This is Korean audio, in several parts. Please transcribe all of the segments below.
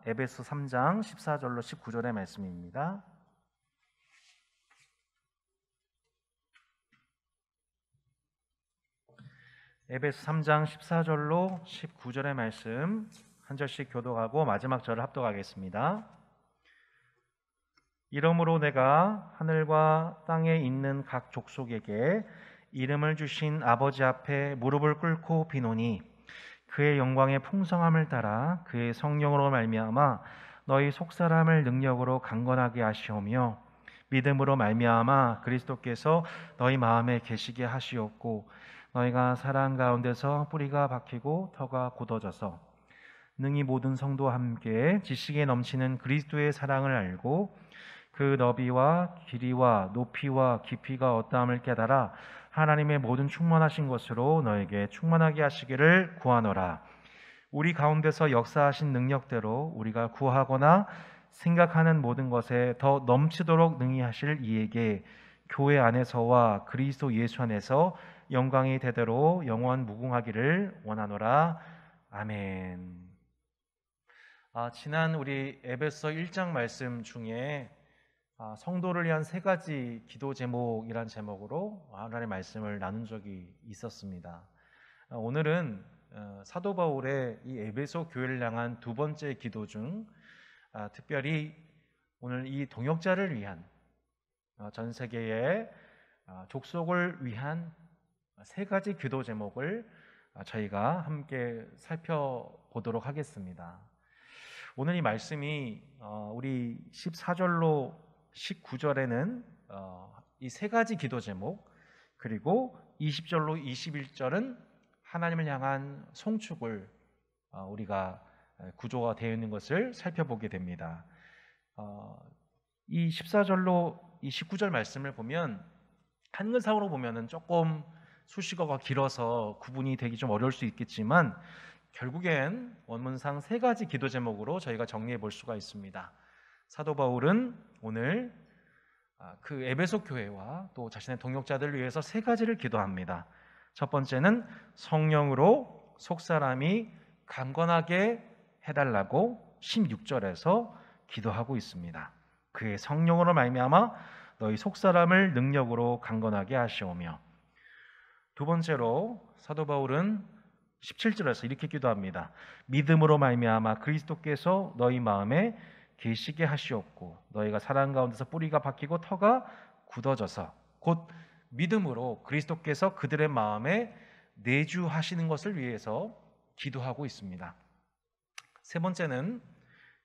에베소 3장 14절로 19절의 말씀입니다. 에베소 3장 14절로 19절의 말씀 한 절씩 교독하고 마지막 절을 합독하겠습니다. 이러므로 내가 하늘과 땅에 있는 각 족속에게 이름을 주신 아버지 앞에 무릎을 꿇고 비노니 그의 영광의 풍성함을 따라 그의 성령으로 말미암아 너희 속사람을 능력으로 강건하게 하시오며 믿음으로 말미암아 그리스도께서 너희 마음에 계시게 하시옵고 너희가 사랑 가운데서 뿌리가 박히고 터가 굳어져서 능히 모든 성도와 함께 지식에 넘치는 그리스도의 사랑을 알고 그 너비와 길이와 높이와 깊이가 어떠함을 깨달아 하나님의 모든 충만하신 것으로 너에게 충만하게 하시기를 구하노라. 우리 가운데서 역사하신 능력대로 우리가 구하거나 생각하는 모든 것에 더 넘치도록 능히 하실 이에게 교회 안에서와 그리스도 예수 안에서 영광이 대대로 영원 무궁하기를 원하노라. 아멘. 지난 우리 에베소 1장 말씀 중에 성도를 위한 세 가지 기도 제목이란 제목으로 하나님의 말씀을 나눈 적이 있었습니다. 오늘은 사도 바울의 이 에베소 교회를 향한 두 번째 기도 중 특별히 오늘 이 동역자를 위한 전 세계의 족속을 위한 세 가지 기도 제목을 저희가 함께 살펴보도록 하겠습니다. 오늘 이 말씀이 우리 14절로 19절에는 이 세 가지 기도 제목, 그리고 20절로 21절은 하나님을 향한 송축을 우리가 구조가 되어 있는 것을 살펴보게 됩니다. 이 14절로 이 19절 말씀을 보면 한글상으로 보면은 조금 수식어가 길어서 구분이 되기 좀 어려울 수 있겠지만 결국엔 원문상 세 가지 기도 제목으로 저희가 정리해 볼 수가 있습니다. 사도 바울은 오늘 그 에베소 교회와 또 자신의 동역자들을 위해서 세 가지를 기도합니다. 첫 번째는 성령으로 속사람이 강건하게 해달라고 16절에서 기도하고 있습니다. 그의 성령으로 말미암아 너희 속사람을 능력으로 강건하게 하시오며, 두 번째로 사도 바울은 17절에서 이렇게 기도합니다. 믿음으로 말미암아 그리스도께서 너희 마음에 계시게 하시옵고 너희가 사랑 가운데서 뿌리가 박히고 터가 굳어져서, 곧 믿음으로 그리스도께서 그들의 마음에 내주하시는 것을 위해서 기도하고 있습니다. 세 번째는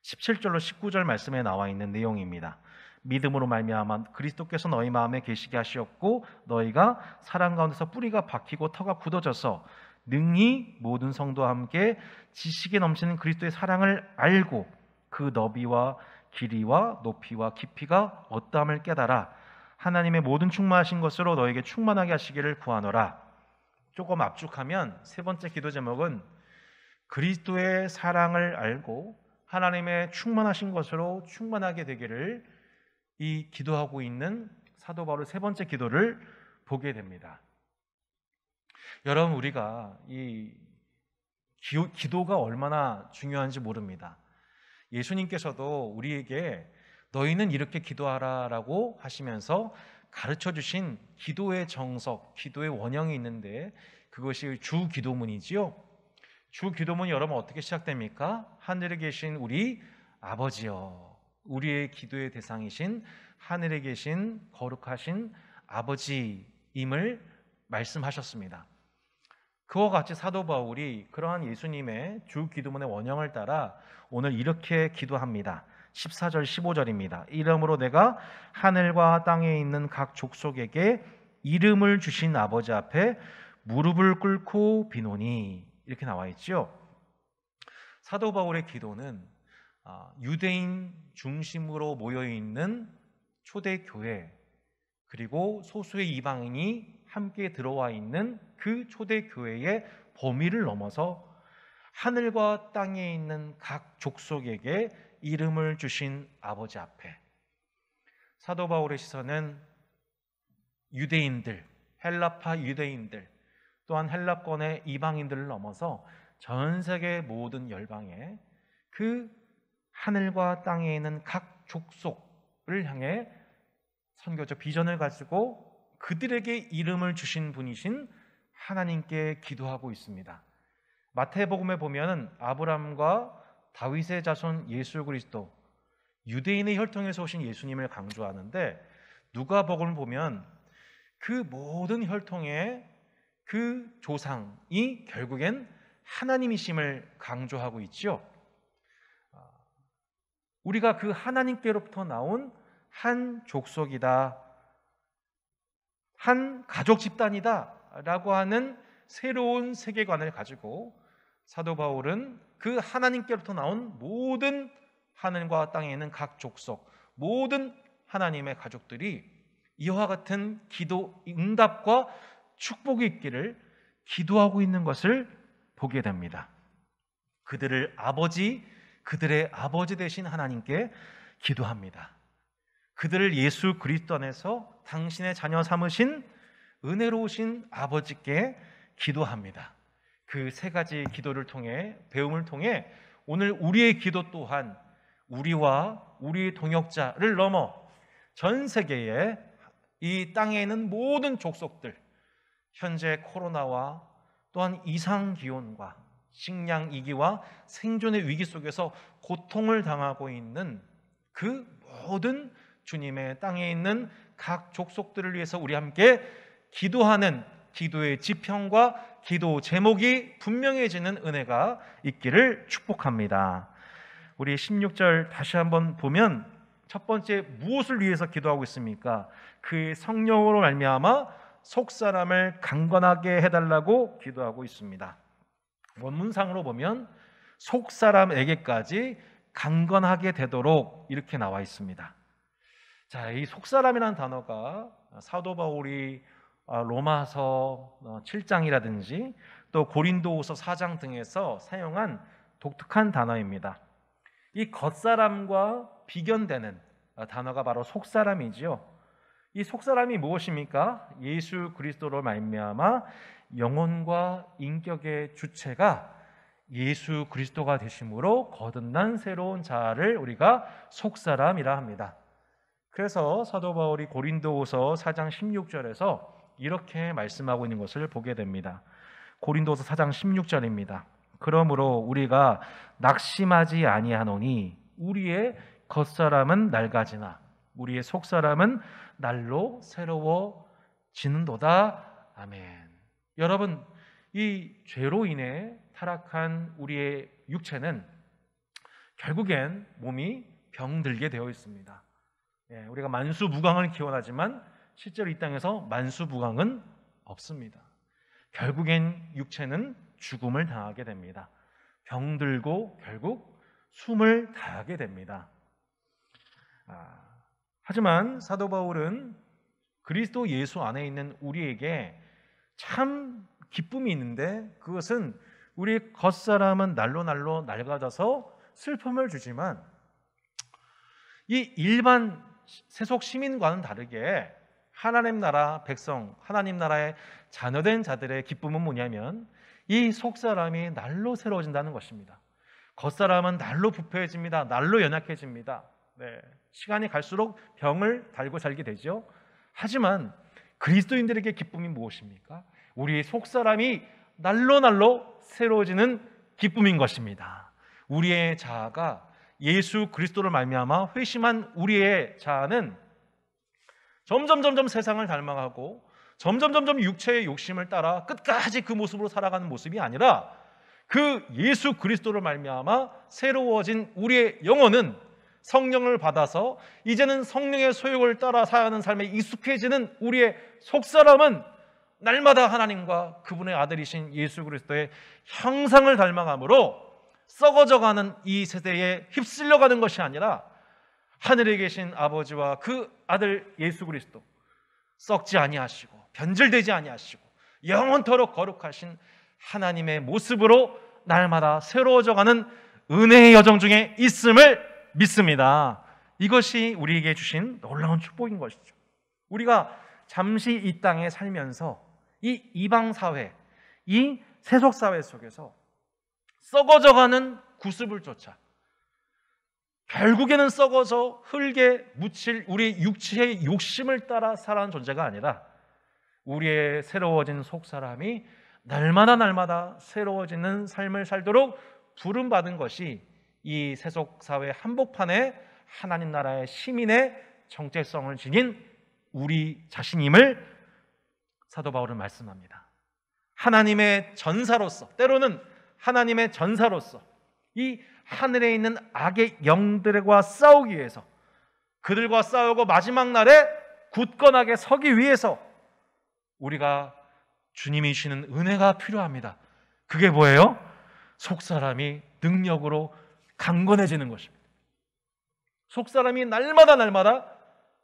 17절로 19절 말씀에 나와 있는 내용입니다. 믿음으로 말미암아 그리스도께서 너희 마음에 계시게 하시옵고 너희가 사랑 가운데서 뿌리가 박히고 터가 굳어져서 능히 모든 성도와 함께 지식에 넘치는 그리스도의 사랑을 알고 그 너비와 길이와 높이와 깊이가 어떠함을 깨달아 하나님의 모든 충만하신 것으로 너에게 충만하게 하시기를 구하노라. 조금 압축하면 세 번째 기도 제목은 그리스도의 사랑을 알고 하나님의 충만하신 것으로 충만하게 되기를 이 기도하고 있는 사도 바울의 세 번째 기도를 보게 됩니다. 여러분, 우리가 이 기도가 얼마나 중요한지 모릅니다. 예수님께서도 우리에게 너희는 이렇게 기도하라라고 하시면서 가르쳐 주신 기도의 정석, 기도의 원형이 있는데 그것이 주 기도문이지요. 주 기도문이 여러분 어떻게 시작됩니까? 하늘에 계신 우리 아버지여, 우리의 기도의 대상이신 하늘에 계신 거룩하신 아버지임을 말씀하셨습니다. 그와 같이 사도 바울이 그러한 예수님의 주 기도문의 원형을 따라 오늘 이렇게 기도합니다. 14절 15절입니다. 이러므로 내가 하늘과 땅에 있는 각 족속에게 이름을 주신 아버지 앞에 무릎을 꿇고 비노니, 이렇게 나와 있죠. 사도 바울의 기도는 유대인 중심으로 모여있는 초대교회, 그리고 소수의 이방인이 함께 들어와 있는 그 초대교회의 범위를 넘어서 하늘과 땅에 있는 각 족속에게 이름을 주신 아버지 앞에, 사도 바울의 시선은 유대인들, 헬라파 유대인들, 또한 헬라권의 이방인들을 넘어서 전 세계 모든 열방에 그 하늘과 땅에 있는 각 족속을 향해 선교적 비전을 가지고 그들에게 이름을 주신 분이신 하나님께 기도하고 있습니다. 마태복음에 보면 아브라함과 다윗의 자손 예수 그리스도, 유대인의 혈통에서 오신 예수님을 강조하는데, 누가복음을 보면 그 모든 혈통의 그 조상이 결국엔 하나님이심을 강조하고 있죠. 우리가 그 하나님께로부터 나온 한 족속이다, 한 가족 집단이다 라고 하는 새로운 세계관을 가지고 사도 바울은 그 하나님께로부터 나온 모든 하늘과 땅에 있는 각 족속, 모든 하나님의 가족들이 이와 같은 기도 응답과 축복이 있기를 기도하고 있는 것을 보게 됩니다. 그들의 아버지 되신 하나님께 기도합니다. 그들을 예수 그리스도 안에서 당신의 자녀 삼으신 은혜로우신 아버지께 기도합니다. 그 세 가지 기도를 통해, 배움을 통해 오늘 우리의 기도 또한 우리와 우리의 동역자를 넘어 전 세계에 이 땅에 있는 모든 족속들, 현재 코로나와 또한 이상기온과 식량 위기와 생존의 위기 속에서 고통을 당하고 있는 그 모든 주님의 땅에 있는 각 족속들을 위해서 우리 함께 기도하는 기도의 지평과 기도 제목이 분명해지는 은혜가 있기를 축복합니다. 우리 16절 다시 한번 보면 첫 번째 무엇을 위해서 기도하고 있습니까? 그의 성령으로 말미암아 속사람을 강건하게 해달라고 기도하고 있습니다. 원문상으로 보면 속사람에게까지 강건하게 되도록 이렇게 나와 있습니다. 자, 이 속사람이라는 단어가 사도 바울이 로마서 7장이라든지 또 고린도후서 4장 등에서 사용한 독특한 단어입니다. 이 겉사람과 비견되는 단어가 바로 속사람이지요. 이 속사람이 무엇입니까? 예수 그리스도로 말미암아 영혼과 인격의 주체가 예수 그리스도가 되심으로 거듭난 새로운 자를 우리가 속사람이라 합니다. 그래서 사도 바울이 고린도후서 4장 16절에서 이렇게 말씀하고 있는 것을 보게 됩니다. 고린도후서 4장 16절입니다. 그러므로 우리가 낙심하지 아니하노니 우리의 겉사람은 낡아지나 우리의 속사람은 날로 새로워지는도다. 아멘. 여러분, 이 죄로 인해 타락한 우리의 육체는 결국엔 몸이 병들게 되어 있습니다. 우리가 만수무강을 기원하지만 실제로 이 땅에서 만수무강은 없습니다. 결국엔 육체는 죽음을 당하게 됩니다. 병들고 결국 숨을 다하게 됩니다. 하지만 사도 바울은 그리스도 예수 안에 있는 우리에게 참 기쁨이 있는데, 그것은 우리 겉사람은 날로 낡아져서 슬픔을 주지만 이 일반 세속 시민과는 다르게 하나님 나라 백성, 하나님 나라의 자녀된 자들의 기쁨은 뭐냐면 이 속사람이 날로 새로워진다는 것입니다. 겉사람은 날로 부패해집니다. 날로 연약해집니다. 시간이 갈수록 병을 달고 살게 되죠. 하지만 그리스도인들에게 기쁨이 무엇입니까? 우리의 속사람이 날로 새로워지는 기쁨인 것입니다. 우리의 자아가 예수 그리스도를 말미암아 회심한 우리의 자아는 점점 세상을 닮아가고 점점 육체의 욕심을 따라 끝까지 그 모습으로 살아가는 모습이 아니라 그 예수 그리스도를 말미암아 새로워진 우리의 영혼은 성령을 받아서 이제는 성령의 소욕을 따라 사는 삶에 익숙해지는 우리의 속사람은 날마다 하나님과 그분의 아들이신 예수 그리스도의 형상을 닮아감으로 썩어져가는 이 세대에 휩쓸려가는 것이 아니라 하늘에 계신 아버지와 그 아들 예수 그리스도, 썩지 아니하시고 변질되지 아니하시고 영원토록 거룩하신 하나님의 모습으로 날마다 새로워져가는 은혜의 여정 중에 있음을 믿습니다. 이것이 우리에게 주신 놀라운 축복인 것이죠. 우리가 잠시 이 땅에 살면서 이 이방사회, 이 세속사회 속에서 썩어져가는 구습을 쫓아 결국에는 썩어서 흙에 묻힐 우리 육체의 욕심을 따라 살아가는 존재가 아니라 우리의 새로워진 속사람이 날마다 새로워지는 삶을 살도록 부름받은 것이 이 세속사회 한복판에 하나님 나라의 시민의 정체성을 지닌 우리 자신임을 사도 바울은 말씀합니다. 하나님의 전사로서, 때로는 하나님의 전사로서 이 하늘에 있는 악의 영들과 싸우기 위해서, 그들과 싸우고 마지막 날에 굳건하게 서기 위해서 우리가 주님이 주시는 은혜가 필요합니다. 그게 뭐예요? 속사람이 능력으로 강건해지는 것입니다. 속사람이 날마다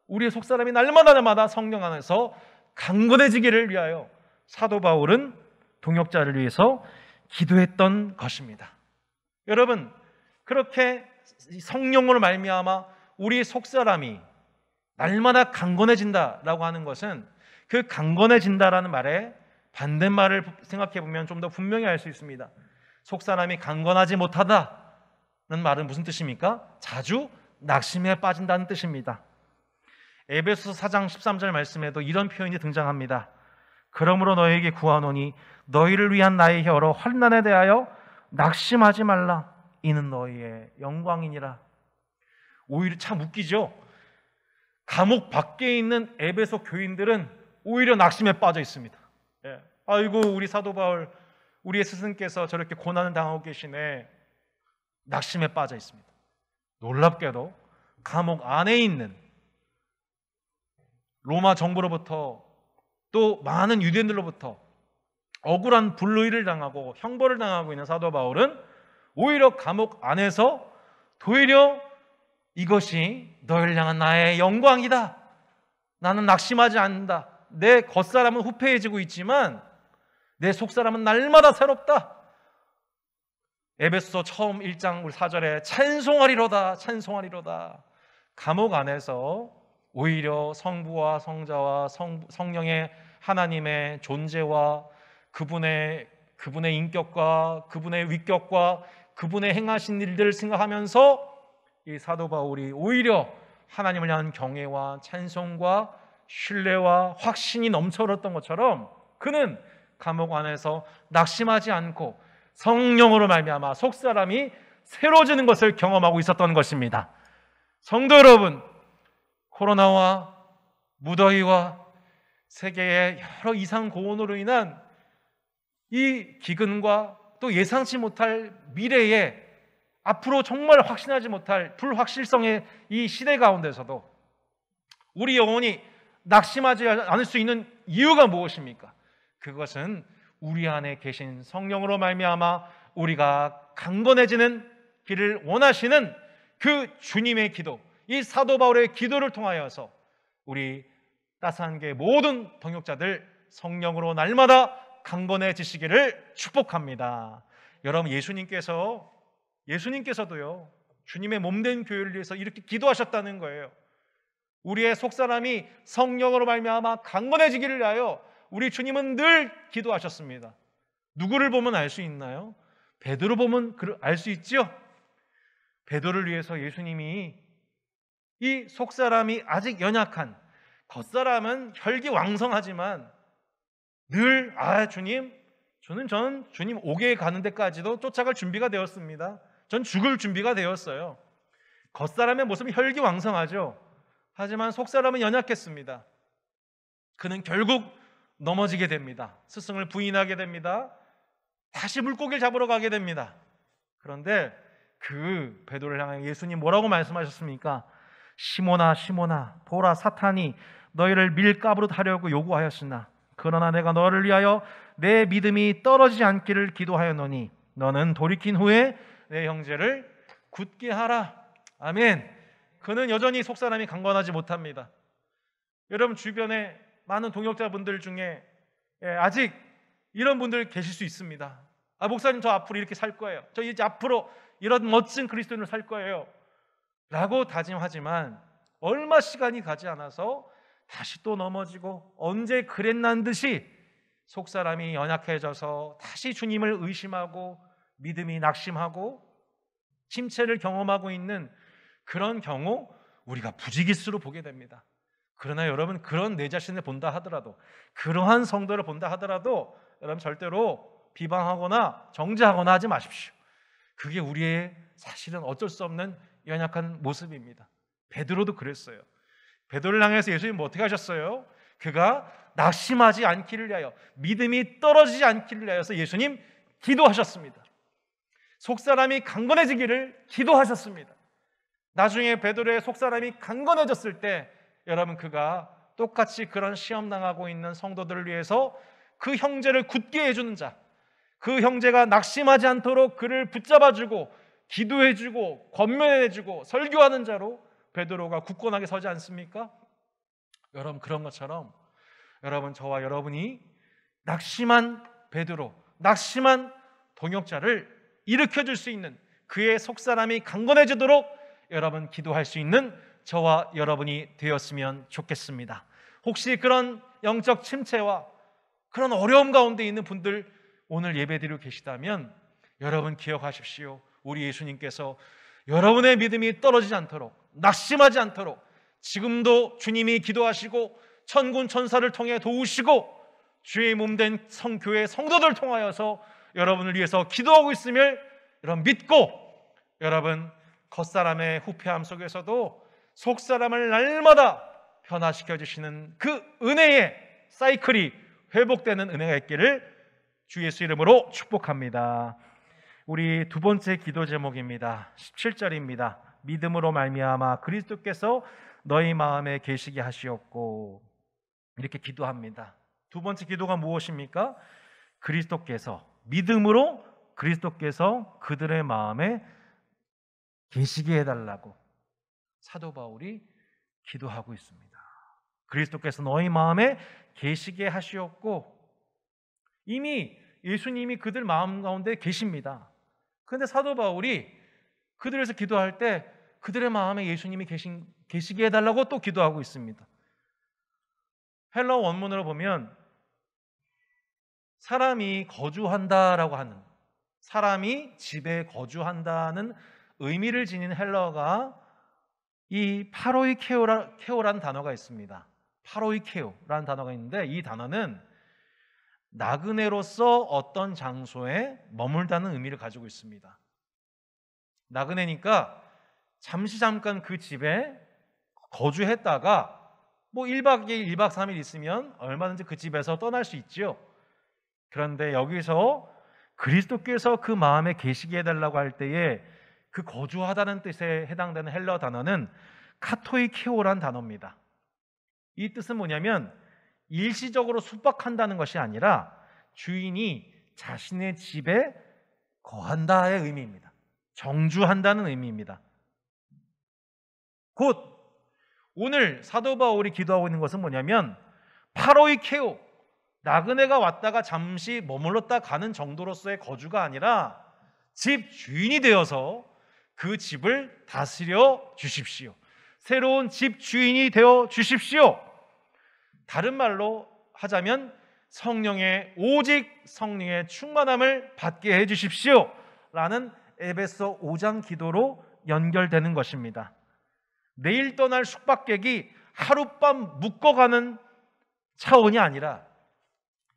우리의 속사람이 날마다 성령 안에서 강건해지기를 위하여 사도 바울은 동역자를 위해서 기도했던 것입니다. 여러분, 그렇게 성령으로 말미암아 우리 속사람이 날마다 강건해진다라고 하는 것은 그 강건해진다라는 말에 반대말을 생각해 보면 좀 더 분명히 알 수 있습니다. 속사람이 강건하지 못하다는 말은 무슨 뜻입니까? 자주 낙심에 빠진다는 뜻입니다. 에베소서 4장 13절 말씀에도 이런 표현이 등장합니다. 그러므로 너에게 구하노니 너희를 위한 나의 혀로 환난에 대하여 낙심하지 말라. 이는 너희의 영광이니라. 오히려 참 웃기죠. 감옥 밖에 있는 에베소 교인들은 오히려 낙심에 빠져 있습니다. 아이고, 우리 사도 바울, 우리의 스승께서 저렇게 고난을 당하고 계시네. 낙심에 빠져 있습니다. 놀랍게도 감옥 안에 있는 로마 정부로부터 또 많은 유대인들로부터 억울한 불의를 당하고 형벌을 당하고 있는 사도 바울은 오히려 감옥 안에서 도리어 이것이 너희를 향한 나의 영광이다. 나는 낙심하지 않는다. 내 겉사람은 후패해지고 있지만 내 속사람은 날마다 새롭다. 에베소서 처음 1장 4절에 찬송하리로다, 찬송하리로다. 감옥 안에서 오히려 성부와 성자와 성령의 하나님의 존재와 그분의 인격과 그분의 위격과 그분의 행하신 일들을 생각하면서 이 사도 바울이 오히려 하나님을 향한 경외와 찬송과 신뢰와 확신이 넘쳐흘렀던 것처럼 그는 감옥 안에서 낙심하지 않고 성령으로 말미암아 속사람이 새로워지는 것을 경험하고 있었던 것입니다. 성도 여러분, 코로나와 무더위와 세계의 여러 이상 고온으로 인한 이 기근과 또 예상치 못할 미래에 앞으로 정말 확신하지 못할 불확실성의 이 시대 가운데서도 우리 영혼이 낙심하지 않을 수 있는 이유가 무엇입니까? 그것은 우리 안에 계신 성령으로 말미암아 우리가 강건해지는 길을 원하시는 그 주님의 기도, 이 사도 바울의 기도를 통하여서 우리 따스한교회 모든 동역자들 성령으로 날마다 강건해지시기를 축복합니다. 여러분, 예수님께서도요 주님의 몸된 교회를 위해서 이렇게 기도하셨다는 거예요. 우리의 속사람이 성령으로 말미암아 강건해지기를 위하여 우리 주님은 늘 기도하셨습니다. 누구를 보면 알 수 있나요? 베드로 보면 알 수 있지요. 베드로를 위해서 예수님이 이 속사람이 아직 연약한, 겉사람은 혈기왕성하지만 늘 주님, 저는 주님 오게 가는 데까지도 쫓아갈 준비가 되었습니다. 전 죽을 준비가 되었어요. 겉사람의 모습은 혈기왕성하죠. 하지만 속사람은 연약했습니다. 그는 결국 넘어지게 됩니다. 스승을 부인하게 됩니다. 다시 물고기를 잡으러 가게 됩니다. 그런데 그 베드로를 향해 예수님 뭐라고 말씀하셨습니까? 시몬아 시몬아 보라, 사탄이 너희를 밀가부릇 하려고 요구하였으나 그러나 내가 너를 위하여 내 믿음이 떨어지지 않기를 기도하였노니 너는 돌이킨 후에 내 형제를 굳게 하라. 아멘. 그는 여전히 속사람이 강건하지 못합니다. 여러분 주변에 많은 동역자분들 중에 아직 이런 분들 계실 수 있습니다. 목사님 저 앞으로 이렇게 살 거예요. 저 이제 앞으로 이런 멋진 그리스도인으로 살 거예요 라고 다짐하지만 얼마 시간이 가지 않아서 다시 또 넘어지고 언제 그랬난 듯이 속사람이 연약해져서 다시 주님을 의심하고 믿음이 낙심하고 침체를 경험하고 있는 그런 경우 우리가 부지기수로 보게 됩니다. 그러나 여러분, 그런 내 자신을 본다 하더라도, 그러한 성도를 본다 하더라도 여러분 절대로 비방하거나 정죄하거나 하지 마십시오. 그게 우리의 사실은 어쩔 수 없는 연약한 모습입니다. 베드로도 그랬어요. 베드로를 향해서 예수님 어떻게 하셨어요? 그가 낙심하지 않기를 위하여, 믿음이 떨어지지 않기를 위하여서 예수님 기도하셨습니다. 속사람이 강건해지기를 기도하셨습니다. 나중에 베드로의 속사람이 강건해졌을 때 여러분, 그가 똑같이 그런 시험 당하고 있는 성도들을 위해서 그 형제를 굳게 해주는 자, 그 형제가 낙심하지 않도록 그를 붙잡아주고 기도해주고 권면해주고 설교하는 자로 베드로가 굳건하게 서지 않습니까? 여러분, 그런 것처럼 여러분, 저와 여러분이 낙심한 베드로, 낙심한 동역자를 일으켜줄 수 있는, 그의 속사람이 강건해지도록 여러분 기도할 수 있는 저와 여러분이 되었으면 좋겠습니다. 혹시 그런 영적 침체와 그런 어려움 가운데 있는 분들 오늘 예배드리고 계시다면 여러분 기억하십시오. 우리 예수님께서 여러분의 믿음이 떨어지지 않도록, 낙심하지 않도록 지금도 주님이 기도하시고 천군 천사를 통해 도우시고 주의 몸된 성교회 성도들 통하여서 여러분을 위해서 기도하고 있음을 여러분 믿고, 여러분 겉사람의 후패함 속에서도 속사람을 날마다 변화시켜 주시는 그 은혜의 사이클이 회복되는 은혜가 있기를 주 예수 이름으로 축복합니다. 우리 두 번째 기도 제목입니다. 17절입니다. 믿음으로 말미암아 그리스도께서 너희 마음에 계시게 하시었고, 이렇게 기도합니다. 두 번째 기도가 무엇입니까? 그리스도께서, 믿음으로 그리스도께서 그들의 마음에 계시게 해달라고 사도 바울이 기도하고 있습니다. 그리스도께서 너희 마음에 계시게 하시었고, 이미 예수님이 그들 마음 가운데 계십니다. 그런데 사도 바울이 그들에서 기도할 때 그들의 마음에 예수님이 계시게 해달라고 또 기도하고 있습니다. 헬러 원문으로 보면 사람이 거주한다라고 하는, 사람이 집에 거주한다는 의미를 지닌 헬러가 이 파로이케오라는 단어가 있습니다. 파로이케오라는 단어가 있는데, 이 단어는 나그네로서 어떤 장소에 머물다는 의미를 가지고 있습니다. 나그네니까 잠깐 그 집에 거주했다가 뭐 1박 2일, 1박 3일 있으면 얼마든지 그 집에서 떠날 수 있죠. 그런데 여기서 그리스도께서 그 마음에 계시게 해달라고 할 때에 그 거주하다는 뜻에 해당되는 헬러 단어는 카토이케오란 단어입니다. 이 뜻은 뭐냐면 일시적으로 숙박한다는 것이 아니라 주인이 자신의 집에 거한다의 의미입니다. 정주한다는 의미입니다. 곧 오늘 사도 바울이 기도하고 있는 것은 뭐냐면 파로이케오, 나그네가 왔다가 잠시 머물렀다 가는 정도로서의 거주가 아니라 집 주인이 되어서 그 집을 다스려 주십시오. 새로운 집 주인이 되어 주십시오. 다른 말로 하자면 오직 성령의 충만함을 받게 해 주십시오 라는 에베소 5장 기도로 연결되는 것입니다. 내일 떠날 숙박객이 하룻밤 묵어가는 차원이 아니라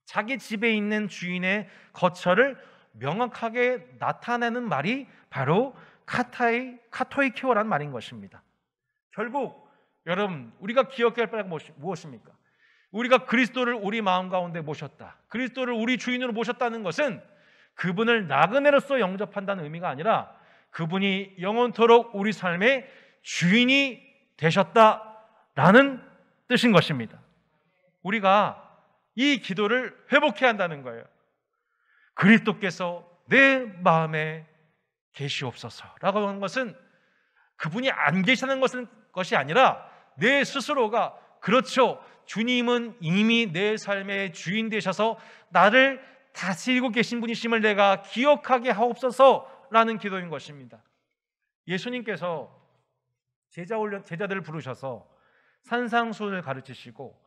자기 집에 있는 주인의 거처를 명확하게 나타내는 말이 바로 카토이케오라는 말인 것입니다. 결국 여러분, 우리가 기억해야 할 바가 무엇입니까? 우리가 그리스도를 우리 마음 가운데 모셨다, 그리스도를 우리 주인으로 모셨다는 것은 그분을 나그네로서 영접한다는 의미가 아니라 그분이 영원토록 우리 삶의 주인이 되셨다라는 뜻인 것입니다. 우리가 이 기도를 회복해야 한다는 거예요. 그리스도께서 내 마음에 계시옵소서라고 하는 것은 그분이 안 계시는 것이 아니라 내 스스로가, 그렇죠, 주님은 이미 내 삶의 주인 되셔서 나를 다스리고 계신 분이심을 내가 기억하게 하옵소서라는 기도인 것입니다. 예수님께서 제자들을 부르셔서 산상수훈을 가르치시고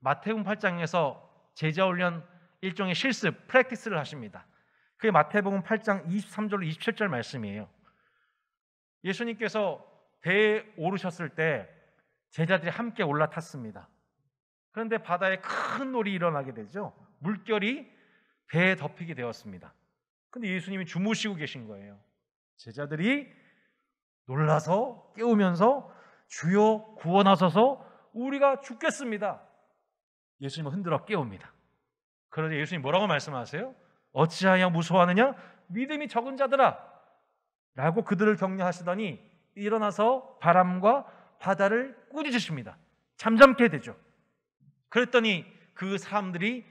마태복음 8장에서 제자훈련 일종의 실습, 프랙티스를 하십니다. 그게 마태복음 8장 23절로 27절 말씀이에요. 예수님께서 배에 오르셨을 때 제자들이 함께 올라탔습니다. 그런데 바다에 큰 놀이 일어나게 되죠. 물결이 배에 덮이게 되었습니다. 근데 예수님이 주무시고 계신 거예요. 제자들이 놀라서 깨우면서 주여 구원하소서 우리가 죽겠습니다. 예수님은 흔들어 깨웁니다. 그러자 예수님 뭐라고 말씀하세요? 어찌하여 무서워하느냐? 믿음이 적은 자들아 라고 그들을 격려하시더니 일어나서 바람과 바다를 꾸짖으십니다. 잠잠게 되죠. 그랬더니 그 사람들이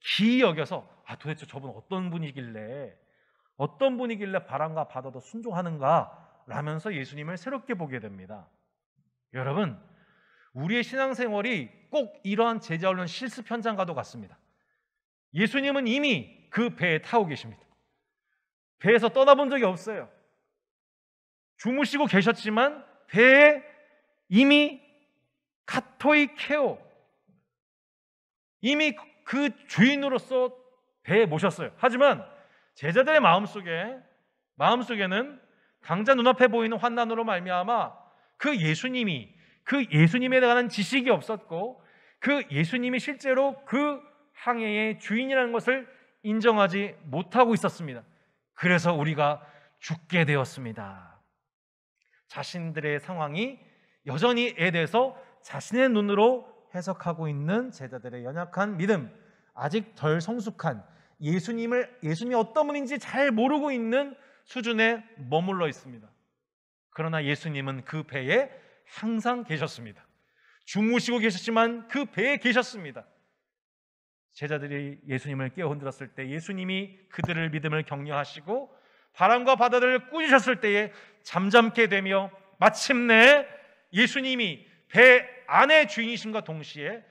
기이 여겨서 도대체 저분 어떤 분이길래 바람과 바다도 순종하는가 라면서 예수님을 새롭게 보게 됩니다. 여러분, 우리의 신앙생활이 꼭 이러한 제자훈련 실습 현장과도 같습니다. 예수님은 이미 그 배에 타고 계십니다. 배에서 떠나본 적이 없어요. 주무시고 계셨지만 배에 이미 카토이 케오, 이미 그 주인으로서 배에 모셨어요. 하지만 제자들의 마음속에는 당장 눈앞에 보이는 환난으로 말미암아 그 예수님에 대한 지식이 없었고 그 예수님이 실제로 그 항해의 주인이라는 것을 인정하지 못하고 있었습니다. 그래서 우리가 죽게 되었습니다. 자신들의 상황이 여전히 애돼서 자신의 눈으로 해석하고 있는 제자들의 연약한 믿음, 아직 덜 성숙한 예수님이 어떤 분인지 잘 모르고 있는 수준에 머물러 있습니다. 그러나 예수님은 그 배에 항상 계셨습니다. 주무시고 계셨지만 그 배에 계셨습니다. 제자들이 예수님을 깨어 흔들었을 때 예수님이 그들의 믿음을 격려하시고 바람과 바다를 꾸짖으셨을 때에 잠잠게 되며 마침내 예수님이 배 안의 주인이심과 동시에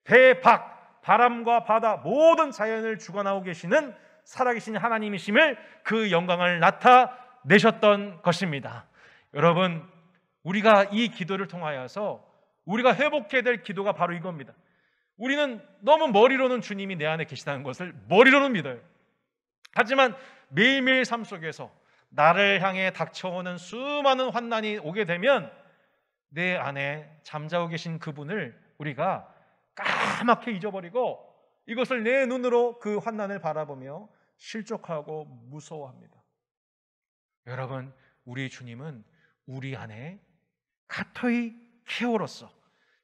배 밖 바람과 바다 모든 자연을 주관하고 계시는 살아계신 하나님이심을 그 영광을 나타내셨던 것입니다. 여러분, 우리가 이 기도를 통하여서 우리가 회복해야 될 기도가 바로 이겁니다. 우리는 너무 머리로는 주님이 내 안에 계시다는 것을 머리로는 믿어요. 하지만 매일매일 삶 속에서 나를 향해 닥쳐오는 수많은 환난이 오게 되면 내 안에 잠자고 계신 그분을 우리가 까맣게 잊어버리고 이것을 내 눈으로 그 환난을 바라보며 실족하고 무서워합니다. 여러분, 우리 주님은 우리 안에 카토이 케오로서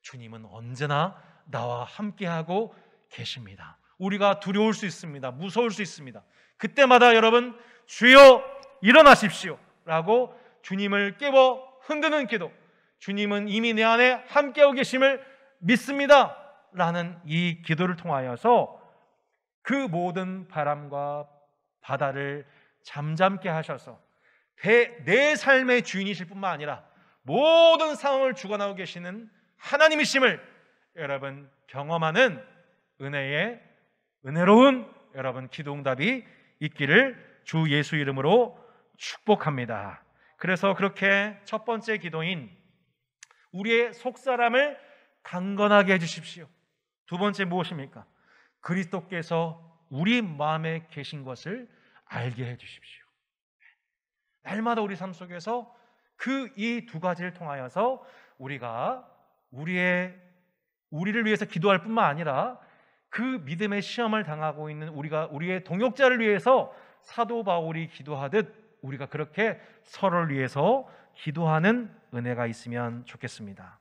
주님은 언제나 나와 함께하고 계십니다. 우리가 두려울 수 있습니다. 무서울 수 있습니다. 그때마다 여러분, 주여 일어나십시오 라고 주님을 깨워 흔드는 기도, 주님은 이미 내 안에 함께하고 계심을 믿습니다 라는 이 기도를 통하여서 그 모든 바람과 바다를 잠잠게 하셔서 내 삶의 주인이실 뿐만 아니라 모든 상황을 주관하고 계시는 하나님이심을 여러분 경험하는 은혜로운 여러분 기도응답이 있기를 주 예수 이름으로 축복합니다. 그래서 그렇게 첫 번째 기도인 우리의 속사람을 강건하게 해주십시오. 두 번째 무엇입니까? 그리스도께서 우리 마음에 계신 것을 알게 해주십시오. 날마다 우리 삶 속에서 그 이 두 가지를 통하여서 우리가 우리를 위해서 기도할 뿐만 아니라 그 믿음의 시험을 당하고 있는 우리의 동역자를 위해서 사도 바울이 기도하듯 우리가 그렇게 서로를 위해서 기도하는 은혜가 있으면 좋겠습니다.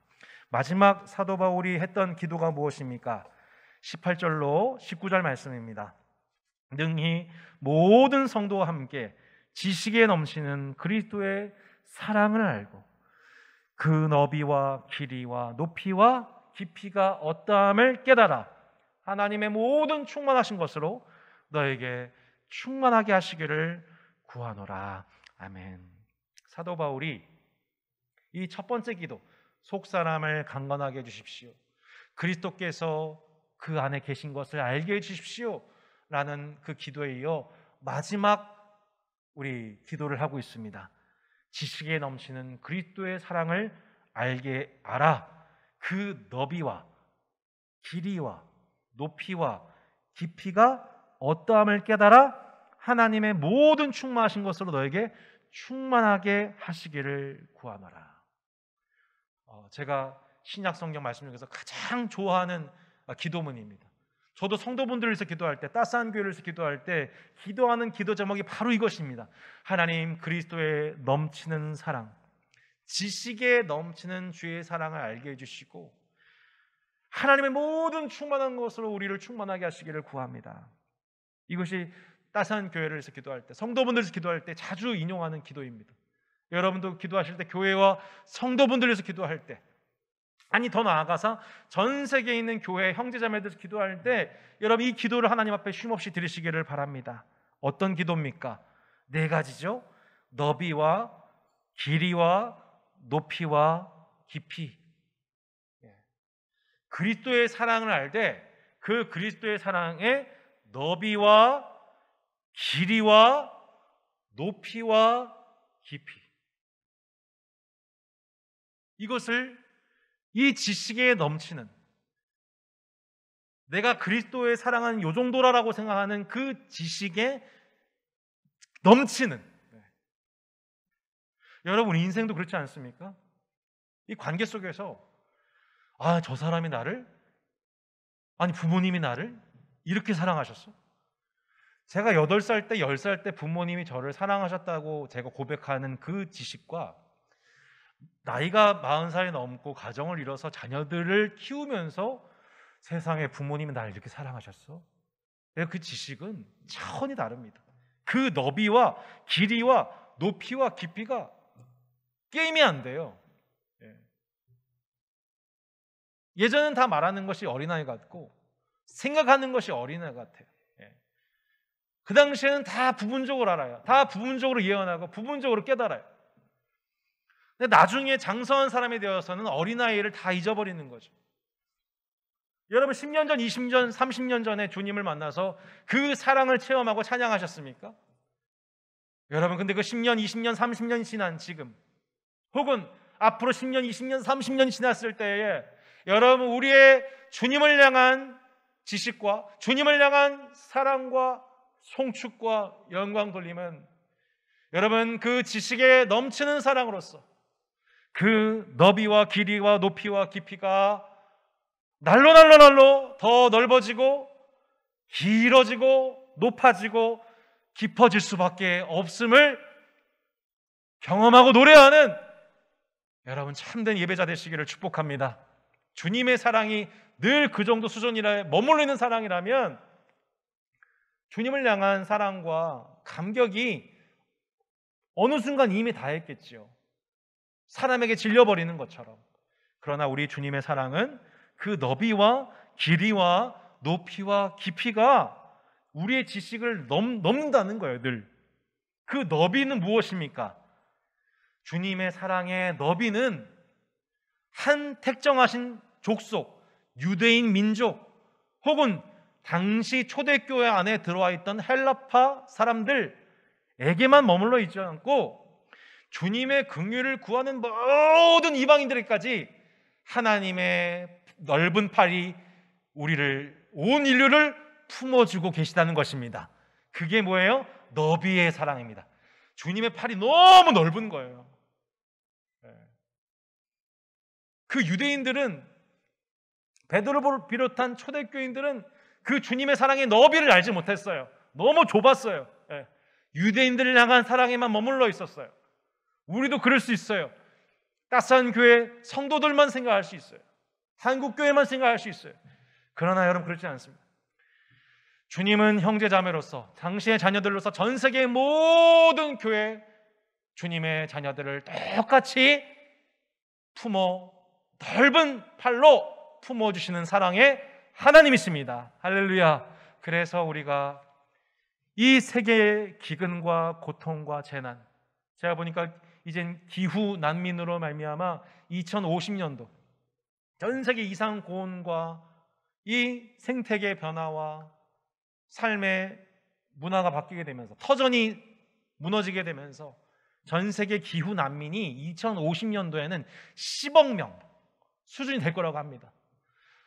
마지막 사도 바울이 했던 기도가 무엇입니까? 18절로 19절 말씀입니다. 능히 모든 성도와 함께 지식에 넘치는 그리스도의 사랑을 알고 그 너비와 길이와 높이와 깊이가 어떠함을 깨달아 하나님의 모든 충만하신 것으로 너에게 충만하게 하시기를 구하노라. 아멘. 사도 바울이 이 첫 번째 기도, 속사람을 강건하게 해주십시오, 그리스도께서 그 안에 계신 것을 알게 해주십시오 라는 그 기도에 이어 마지막 우리 기도를 하고 있습니다. 지식에 넘치는 그리스도의 사랑을 알아 그 너비와 길이와 높이와 깊이가 어떠함을 깨달아 하나님의 모든 충만하신 것으로 너에게 충만하게 하시기를 구하노라. 제가 신약 성경 말씀 중에서 가장 좋아하는 기도문입니다. 저도 성도분들을 위해서 기도할 때, 따스한 교회를 위해서 기도할 때 기도하는 기도 제목이 바로 이것입니다. 하나님, 그리스도의 넘치는 사랑, 지식에 넘치는 주의 사랑을 알게 해주시고 하나님의 모든 충만한 것으로 우리를 충만하게 하시기를 구합니다. 이것이 따스한 교회를 위해서 기도할 때, 성도분들을 위해서 기도할 때 자주 인용하는 기도입니다. 여러분도 기도하실 때 교회와 성도분들을 위해서 기도할 때, 아니 더 나아가서 전 세계에 있는 교회 형제자매들 기도할 때 여러분 이 기도를 하나님 앞에 쉼없이 드리시기를 바랍니다. 어떤 기도입니까? 4가지죠. 너비와 길이와 높이와 깊이. 그리스도의 사랑을 알 때 그 그리스도의 사랑의 너비와 길이와 높이와 깊이, 이것을 이 지식에 넘치는, 내가 그리스도의 사랑은 요 정도라고 생각하는 그 지식에 넘치는, 여러분 인생도 그렇지 않습니까? 이 관계 속에서 저 사람이 나를, 아니 부모님이 나를 이렇게 사랑하셨어? 제가 8살 때 10살 때 부모님이 저를 사랑하셨다고 제가 고백하는 그 지식과 나이가 40살이 넘고 가정을 이뤄서 자녀들을 키우면서 세상에 부모님이 나를 이렇게 사랑하셨어? 그 지식은 차원이 다릅니다. 그 너비와 길이와 높이와 깊이가 게임이 안 돼요. 예전엔 다 말하는 것이 어린아이 같고 생각하는 것이 어린아이 같아요. 그 당시에는 다 부분적으로 알아요. 다 부분적으로 예언하고 부분적으로 깨달아요. 근데 나중에 장성한 사람이 되어서는 어린아이를 다 잊어버리는 거죠. 여러분 10년 전, 20년, 30년 전에 주님을 만나서 그 사랑을 체험하고 찬양하셨습니까? 여러분 근데 그 10년, 20년, 30년 지난 지금, 혹은 앞으로 10년, 20년, 30년 지났을 때에 여러분 우리의 주님을 향한 지식과 주님을 향한 사랑과 송축과 영광 돌림은 여러분 그 지식에 넘치는 사랑으로서 그 너비와 길이와 높이와 깊이가 날로 더 넓어지고 길어지고 높아지고 깊어질 수밖에 없음을 경험하고 노래하는 여러분 참된 예배자 되시기를 축복합니다. 주님의 사랑이 늘 그 정도 수준이라 머물러 있는 사랑이라면 주님을 향한 사랑과 감격이 어느 순간 이미 다했겠지요. 사람에게 질려버리는 것처럼. 그러나 우리 주님의 사랑은 그 너비와 길이와 높이와 깊이가 우리의 지식을 넘는다는 거예요. 늘. 그 너비는 무엇입니까? 주님의 사랑의 너비는 한 택정하신 족속, 유대인 민족 혹은 당시 초대교회 안에 들어와 있던 헬라파 사람들에게만 머물러 있지 않고 주님의 긍휼을 구하는 모든 이방인들에게까지 하나님의 넓은 팔이 우리를, 온 인류를 품어주고 계시다는 것입니다. 그게 뭐예요? 너비의 사랑입니다. 주님의 팔이 너무 넓은 거예요. 그 유대인들은, 베드로를 비롯한 초대교인들은 그 주님의 사랑의 너비를 알지 못했어요. 너무 좁았어요. 유대인들을 향한 사랑에만 머물러 있었어요. 우리도 그럴 수 있어요. 따스한 교회 성도들만 생각할 수 있어요. 한국교회만 생각할 수 있어요. 그러나 여러분 그렇지 않습니다. 주님은 형제자매로서, 당신의 자녀들로서 전 세계의 모든 교회 주님의 자녀들을 똑같이 품어 넓은 팔로 품어주시는 사랑의 하나님이십니다. 할렐루야. 그래서 우리가 이 세계의 기근과 고통과 재난, 제가 보니까 이젠 기후 난민으로 말미암아 2050년도 전 세계 이상 고온과 이 생태계 변화와 삶의 문화가 바뀌게 되면서, 터전이 무너지게 되면서 전 세계 기후 난민이 2050년도에는 10억 명 수준이 될 거라고 합니다.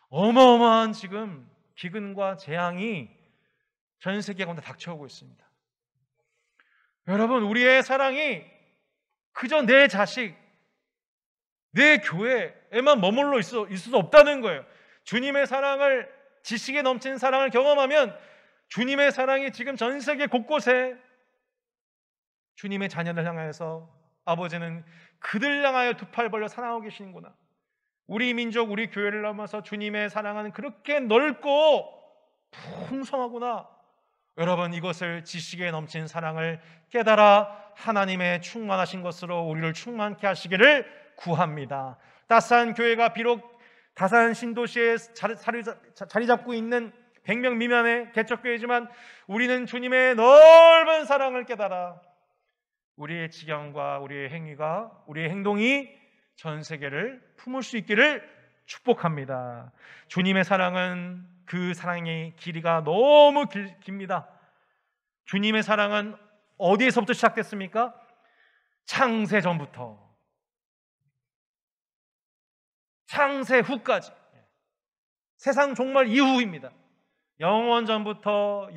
어마어마한 지금 기근과 재앙이 전 세계 가운데 닥쳐오고 있습니다. 여러분, 우리의 사랑이 그저 내 자식, 내 교회에만 머물러 있을 수 없다는 거예요. 주님의 사랑을, 지식에 넘치는 사랑을 경험하면 주님의 사랑이 지금 전 세계 곳곳에 주님의 자녀를 향하여서 아버지는 그들 향하여 두 팔 벌려 사랑하고 계시는구나. 우리 민족, 우리 교회를 넘어서 주님의 사랑은 그렇게 넓고 풍성하구나. 여러분, 이것을 지식에 넘친 사랑을 깨달아 하나님의 충만하신 것으로 우리를 충만케 하시기를 구합니다. 따스한 교회가 비록 다산 신도시에 자리 잡고 있는 100명 미만의 개척교회지만 우리는 주님의 넓은 사랑을 깨달아 우리의 지경과 우리의 행위가, 우리의 행동이 전 세계를 품을 수 있기를 축복합니다. 주님의 사랑은, 그 사랑의 길이가 너무 깁니다. 주님의 사랑은 어디에서부터 시작됐습니까? 창세 전부터 창세 후까지, 세상 종말 이후입니다. 영원 전부터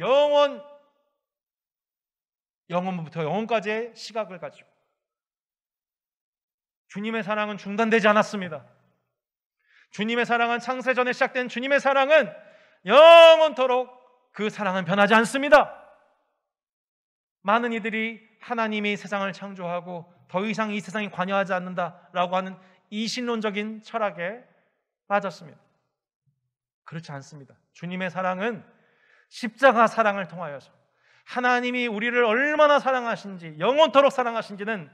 영원부터 영원까지의 시각을 가지고 주님의 사랑은 중단되지 않았습니다. 주님의 사랑은 창세 전에 시작된 주님의 사랑은 영원토록 그 사랑은 변하지 않습니다. 많은 이들이 하나님이 세상을 창조하고 더 이상 이 세상에 관여하지 않는다라고 하는 이신론적인 철학에 빠졌습니다. 그렇지 않습니다. 주님의 사랑은 십자가 사랑을 통하여서 하나님이 우리를 얼마나 사랑하신지, 영원토록 사랑하신지는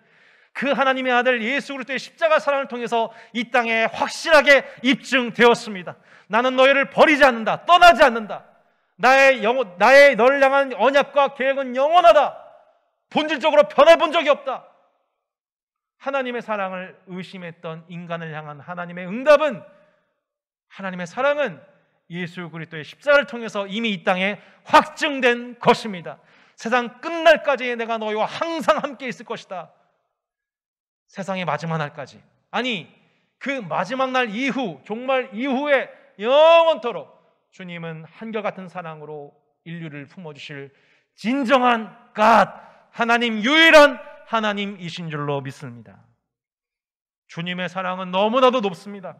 그 하나님의 아들 예수 그리스도의 십자가 사랑을 통해서 이 땅에 확실하게 입증되었습니다. 나는 너희를 버리지 않는다, 떠나지 않는다. 나의 너를 향한 언약과 계획은 영원하다. 본질적으로 변해본 적이 없다. 하나님의 사랑을 의심했던 인간을 향한 하나님의 응답은, 하나님의 사랑은 예수 그리스도의 십자가를 통해서 이미 이 땅에 확증된 것입니다. 세상 끝날까지 내가 너희와 항상 함께 있을 것이다. 세상의 마지막 날까지, 아니 그 마지막 날 이후, 종말 이후에 영원토록 주님은 한결같은 사랑으로 인류를 품어주실 진정한 God, 하나님, 유일한 하나님이신 줄로 믿습니다. 주님의 사랑은 너무나도 높습니다.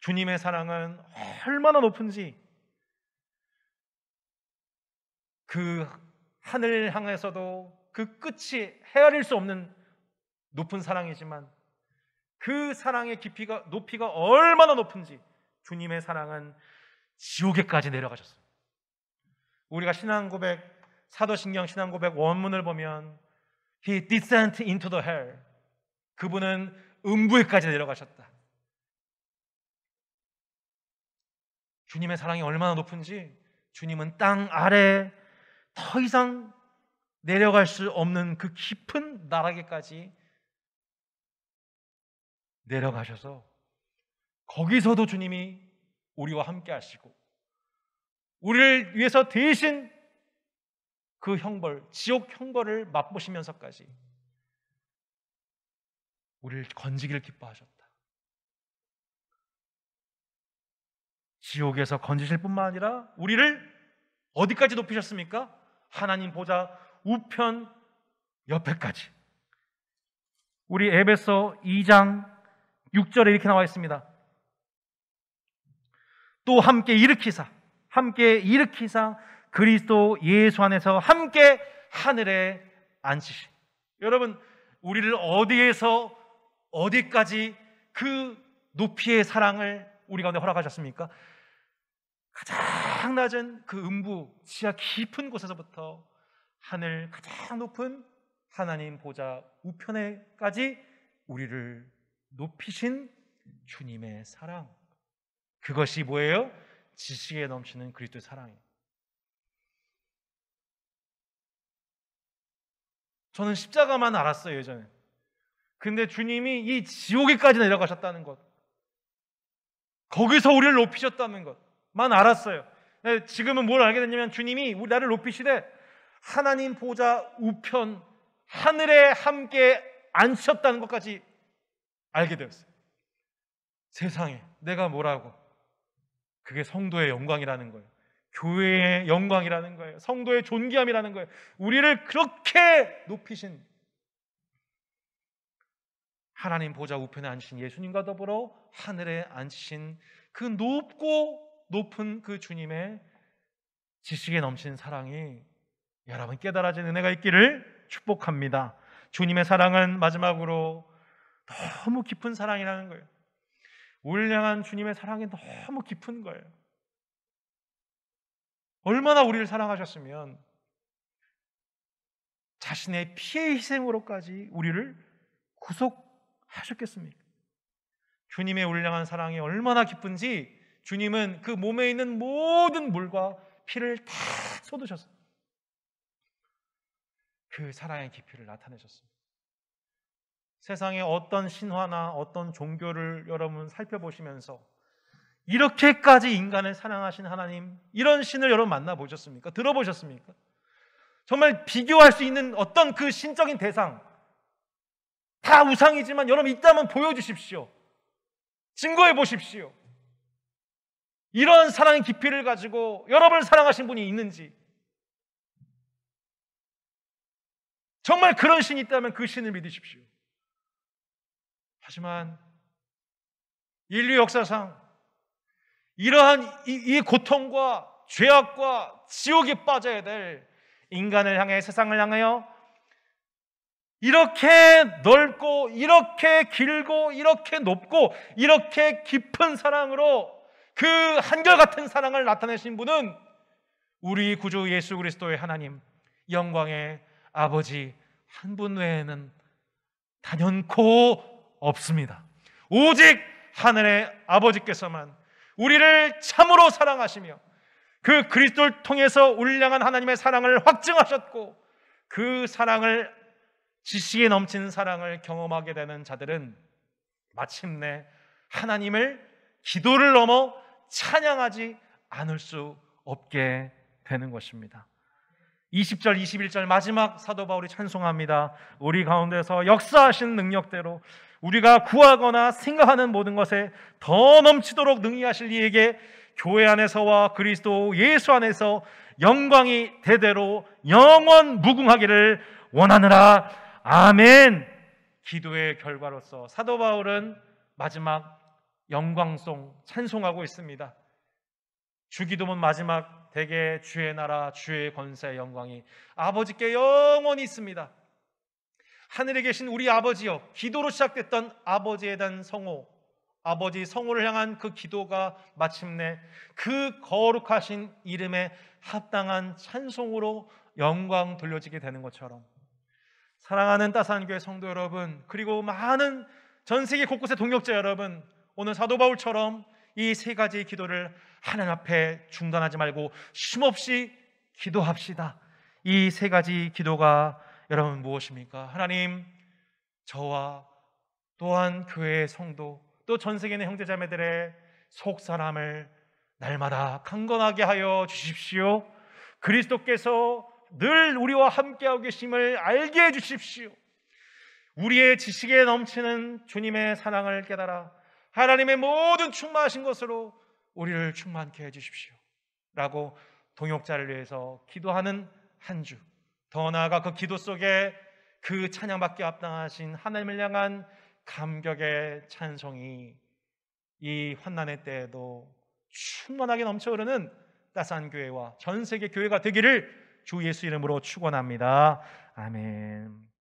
주님의 사랑은 얼마나 높은지, 그 하늘 향해서도 그 끝이 헤아릴 수 없는 높은 사랑이지만 그 사랑의 깊이가, 높이가 얼마나 높은지 주님의 사랑은 지옥에까지 내려가셨어요. 우리가 신앙고백, 사도신경 신앙고백 원문을 보면 He descended into the hell, 그분은 음부에까지 내려가셨다. 주님의 사랑이 얼마나 높은지, 주님은 땅 아래 더 이상 내려갈 수 없는 그 깊은 나락에까지 내려가셔서 거기서도 주님이 우리와 함께 하시고 우리를 위해서 대신 그 형벌, 지옥 형벌을 맛보시면서까지 우리를 건지기를 기뻐하셨다. 지옥에서 건지실 뿐만 아니라 우리를 어디까지 높이셨습니까? 하나님 보좌 우편 옆에까지. 우리 에베소 2장 6절에 이렇게 나와 있습니다. 또 함께 일으키사 그리스도 예수 안에서 함께 하늘에 앉히시. 여러분, 우리를 어디에서 어디까지 그 높이의 사랑을 우리 가운데 허락하셨습니까? 가장 낮은 그 음부, 지하 깊은 곳에서부터 하늘 가장 높은 하나님 보좌 우편에까지 우리를 높이신 주님의 사랑, 그것이 뭐예요? 지식에 넘치는 그리스도의 사랑이에요. 저는 십자가만 알았어요, 예전에. 근데 주님이 이 지옥에까지 내려가셨다는 것, 거기서 우리를 높이셨다는 것만 알았어요. 지금은 뭘 알게 됐냐면 주님이 나를 높이시되 하나님 보좌 우편 하늘에 함께 앉으셨다는 것까지 알게 되었어요. 세상에 내가 뭐라고, 그게 성도의 영광이라는 거예요. 교회의 영광이라는 거예요. 성도의 존귀함이라는 거예요. 우리를 그렇게 높이신 하나님 보좌 우편에 앉으신 예수님과 더불어 하늘에 앉으신 그 높고 높은 그 주님의 지식에 넘치는 사랑이 여러분 깨달아진 은혜가 있기를 축복합니다. 주님의 사랑은 마지막으로 너무 깊은 사랑이라는 거예요. 우리를 향한 주님의 사랑이 너무 깊은 거예요. 얼마나 우리를 사랑하셨으면 자신의 피의 희생으로까지 우리를 구속하셨겠습니까? 주님의 우리를 향한 사랑이 얼마나 깊은지 주님은 그 몸에 있는 모든 물과 피를 다 쏟으셨어요. 그 사랑의 깊이를 나타내셨습니다. 세상의 어떤 신화나 어떤 종교를 여러분 살펴보시면서 이렇게까지 인간을 사랑하신 하나님, 이런 신을 여러분 만나보셨습니까? 들어보셨습니까? 정말 비교할 수 있는 어떤 그 신적인 대상, 다 우상이지만 여러분 있다면 보여주십시오. 증거해 보십시오. 이런 사랑의 깊이를 가지고 여러분을 사랑하신 분이 있는지, 정말 그런 신이 있다면 그 신을 믿으십시오. 하지만 인류 역사상 이러한 이 고통과 죄악과 지옥에 빠져야 될 인간을 향해, 세상을 향하여 이렇게 넓고 이렇게 길고 이렇게 높고 이렇게 깊은 사랑으로 그 한결같은 사랑을 나타내신 분은 우리 구주 예수 그리스도의 하나님, 영광의 아버지 한 분 외에는 단연코 없습니다. 오직 하늘의 아버지께서만 우리를 참으로 사랑하시며 그 그리스도를 통해서 우리를 향한 하나님의 사랑을 확증하셨고, 그 사랑을, 지식에 넘치는 사랑을 경험하게 되는 자들은 마침내 하나님을 기도를 넘어 찬양하지 않을 수 없게 되는 것입니다. 20절 21절 마지막 사도 바울이 찬송합니다. 우리 가운데서 역사하신 능력대로 우리가 구하거나 생각하는 모든 것에 더 넘치도록 능히 하실 이에게 교회 안에서와 그리스도 예수 안에서 영광이 대대로 영원 무궁하기를 원하느라. 아멘. 기도의 결과로서 사도 바울은 마지막 영광송 찬송하고 있습니다. 주기도문 마지막 대개 주의 나라 주의 권세 영광이 아버지께 영원히 있습니다. 하늘에 계신 우리 아버지여, 기도로 시작됐던 아버지에 대한 성호, 아버지 성호를 향한 그 기도가 마침내 그 거룩하신 이름에 합당한 찬송으로 영광 돌려지게 되는 것처럼, 사랑하는 따스한교회 성도 여러분, 그리고 많은 전 세계 곳곳의 동역자 여러분, 오늘 사도 바울처럼 이 세 가지의 기도를 하나님 앞에 중단하지 말고 쉼없이 기도합시다. 이 세 가지 기도가 여러분 무엇입니까? 하나님, 저와 또한 교회의 성도, 또 전 세계 의 형제자매들의 속사람을 날마다 강건하게 하여 주십시오. 그리스도께서 늘 우리와 함께하고 계심을 알게 해 주십시오. 우리의 지식에 넘치는 주님의 사랑을 깨달아 하나님의 모든 충만하신 것으로 우리를 충만케 해주십시오 라고 동역자를 위해서 기도하는 한 주, 더 나아가 그 기도 속에 그 찬양받기 합당하신 하나님을 향한 감격의 찬송이 이 환난의 때에도 충만하게 넘쳐흐르는 따스한 교회와 전 세계 교회가 되기를 주 예수 이름으로 축원합니다. 아멘.